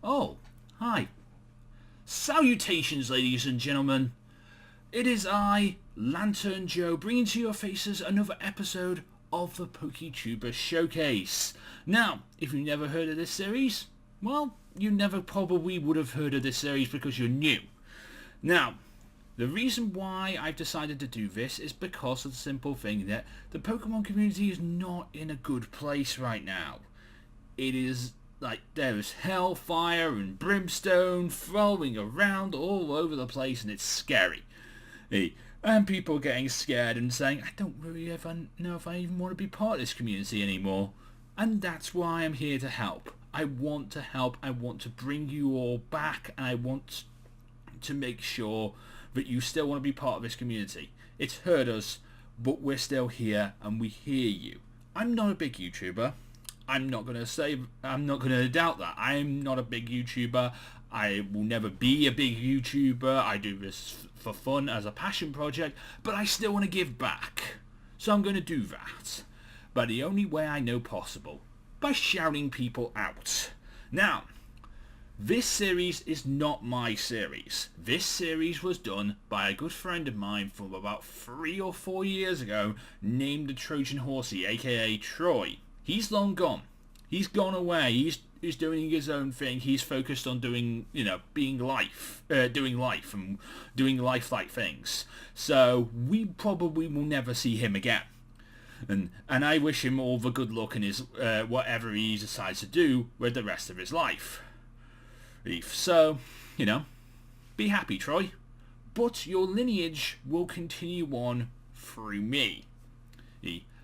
Oh, hi. Salutations, ladies and gentlemen. It is I, Lantern Joe, bringing to your faces another episode of the Poketuber Showcase. Now, if you've never heard of this series, well, you never probably would have heard of this series because you're new. Now, the reason why I've decided to do this is because of the simple thing that the Pokemon community is not in a good place right now. It is like there is hellfire and brimstone flowing around all over the place, and it's scary. And people getting scared and saying, I don't really ever know if I even want to be part of this community anymore. And that's why I'm here to help. I want to help. I want to bring you all back, and I want to make sure that you still want to be part of this community. It's hurt us, but we're still here and we hear you. I'm not a big YouTuber. I'm not going to doubt that. I'm not a big YouTuber. I will never be a big YouTuber. I do this for fun as a passion project, but I still want to give back. So I'm going to do that. But the only way I know possible, by shouting people out. Now, this series is not my series. This series was done by a good friend of mine from about 3 or 4 years ago named the Trojan Horsea, aka Troy. He's long gone. He's gone away. He's doing his own thing. He's focused on doing life and doing lifelike things. So we probably will never see him again. And I wish him all the good luck in his whatever he decides to do with the rest of his life. So, be happy, Troy. But your lineage will continue on through me.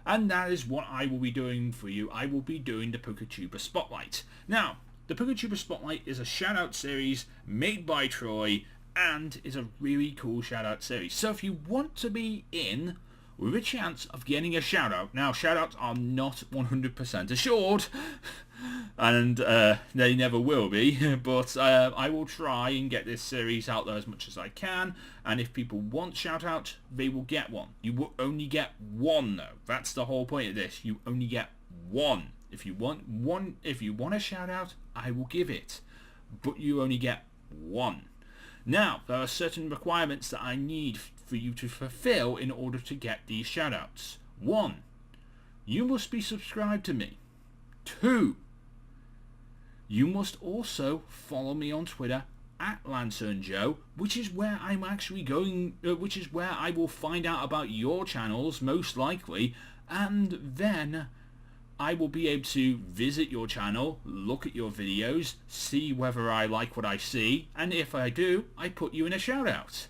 And that is what I will be doing for you. I will be doing the Poketuber Spotlight. Now, the Poketuber Spotlight is a shout-out series made by Troy and is a really cool shout-out series. So if you want to be in with a chance of getting a shout-out, now shout-outs are not 100% assured, and they never will be, but I will try and get this series out there as much as I can, and if people want shout out, they will get one. You will only get one though. That's the whole point of this. You only get one. If you want a shout out, I will give it, but you only get one. Now, there are certain requirements that I need for you to fulfill in order to get these shout outs. 1. You must be subscribed to me. 2. You must also follow me on Twitter at Lantern Joe, which is where I'm actually going, which is where I will find out about your channels most likely, and then I will be able to visit your channel, look at your videos, see whether I like what I see, and if I do, I put you in a shout out.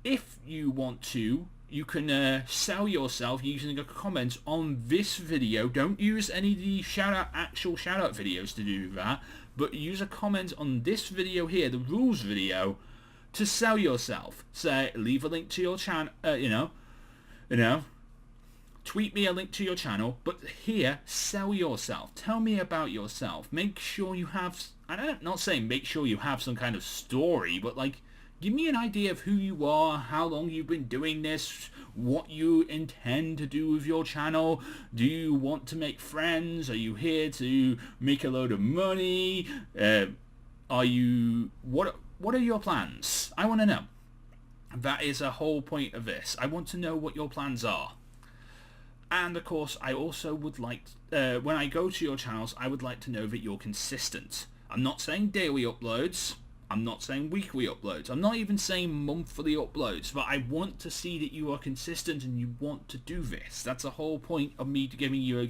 If you want to, you can sell yourself using a comment on this video. Don't use any of the actual shout-out videos to do that, but use a comment on this video here, the rules video, to sell yourself. Say, leave a link to your channel, tweet me a link to your channel, but here, sell yourself. Tell me about yourself. Make sure you have, I'm not saying make sure you have some kind of story, but like, give me an idea of who you are, how long you've been doing this, what you intend to do with your channel. Do you want to make friends? Are you here to make a load of money? What are your plans? I want to know. That is a whole point of this. I want to know what your plans are. And of course, I also would like, when I go to your channels, I would like to know that you're consistent. I'm not saying daily uploads. I'm not saying weekly uploads. I'm not even saying monthly uploads. But I want to see that you are consistent and you want to do this. That's the whole point of me giving you a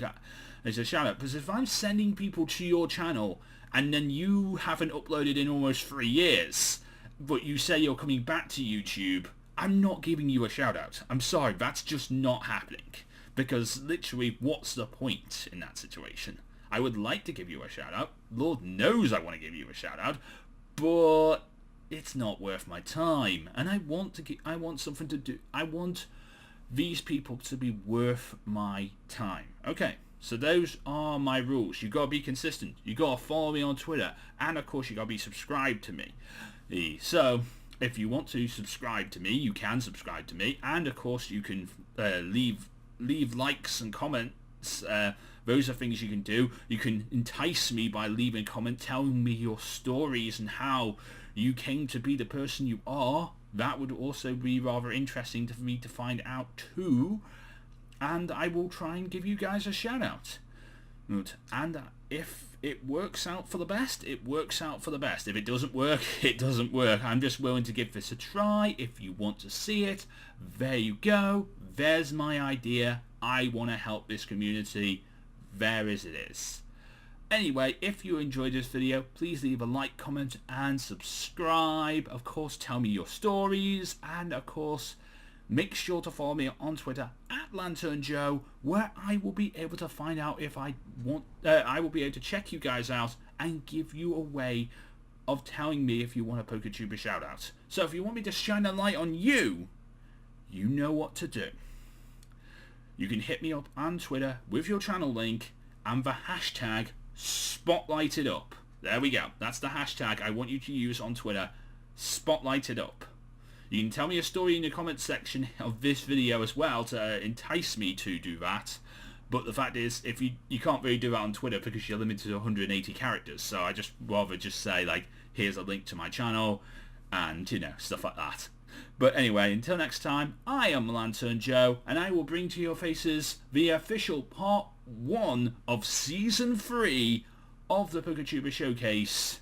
shout out. Because if I'm sending people to your channel and then you haven't uploaded in almost 3 years, but you say you're coming back to YouTube, I'm not giving you a shout out. I'm sorry, that's just not happening. Because literally, what's the point in that situation? I would like to give you a shout out. Lord knows I want to give you a shout out. But it's not worth my time, and I want something to do. I want these people to be worth my time. Okay, so those are my rules. You gotta be consistent. You gotta follow me on Twitter, and of course you gotta be subscribed to me. So if you want to subscribe to me, you can subscribe to me, and of course you can leave likes and comments those are things you can do. You can entice me by leaving a comment telling me your stories and how you came to be the person you are. That would also be rather interesting for me to find out too. And I will try and give you guys a shout out. And if it works out for the best, it works out for the best. If it doesn't work, it doesn't work. I'm just willing to give this a try. If you want to see it, there you go. There's my idea. I want to help this community. There as it is. Anyway, if you enjoyed this video, please leave a like, comment, and subscribe. Of course, tell me your stories. And of course, make sure to follow me on Twitter at Lantern Joe, where I will be able to find out if I want. I will be able to check you guys out and give you a way of telling me if you want a Poketuber shout out. So if you want me to shine a light on you, you know what to do. You can hit me up on Twitter with your channel link and the hashtag #SpotlightedUp. There we go. That's the hashtag I want you to use on Twitter. #SpotlightedUp. You can tell me a story in the comments section of this video as well to entice me to do that. But the fact is, if you can't really do that on Twitter because you're limited to 180 characters. So I just rather just say, like, here's a link to my channel and, you know, stuff like that. But anyway, until next time, I am Lantern Joe, and I will bring to your faces the official part 1 of Season 3 of the Poketuber Showcase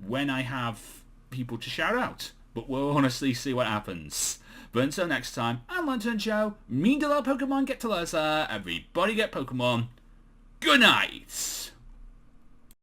when I have people to shout out. But we'll honestly see what happens. But until next time, I'm Lantern Joe. Mean to love Pokemon, get to Leza. Everybody get Pokemon. Good night.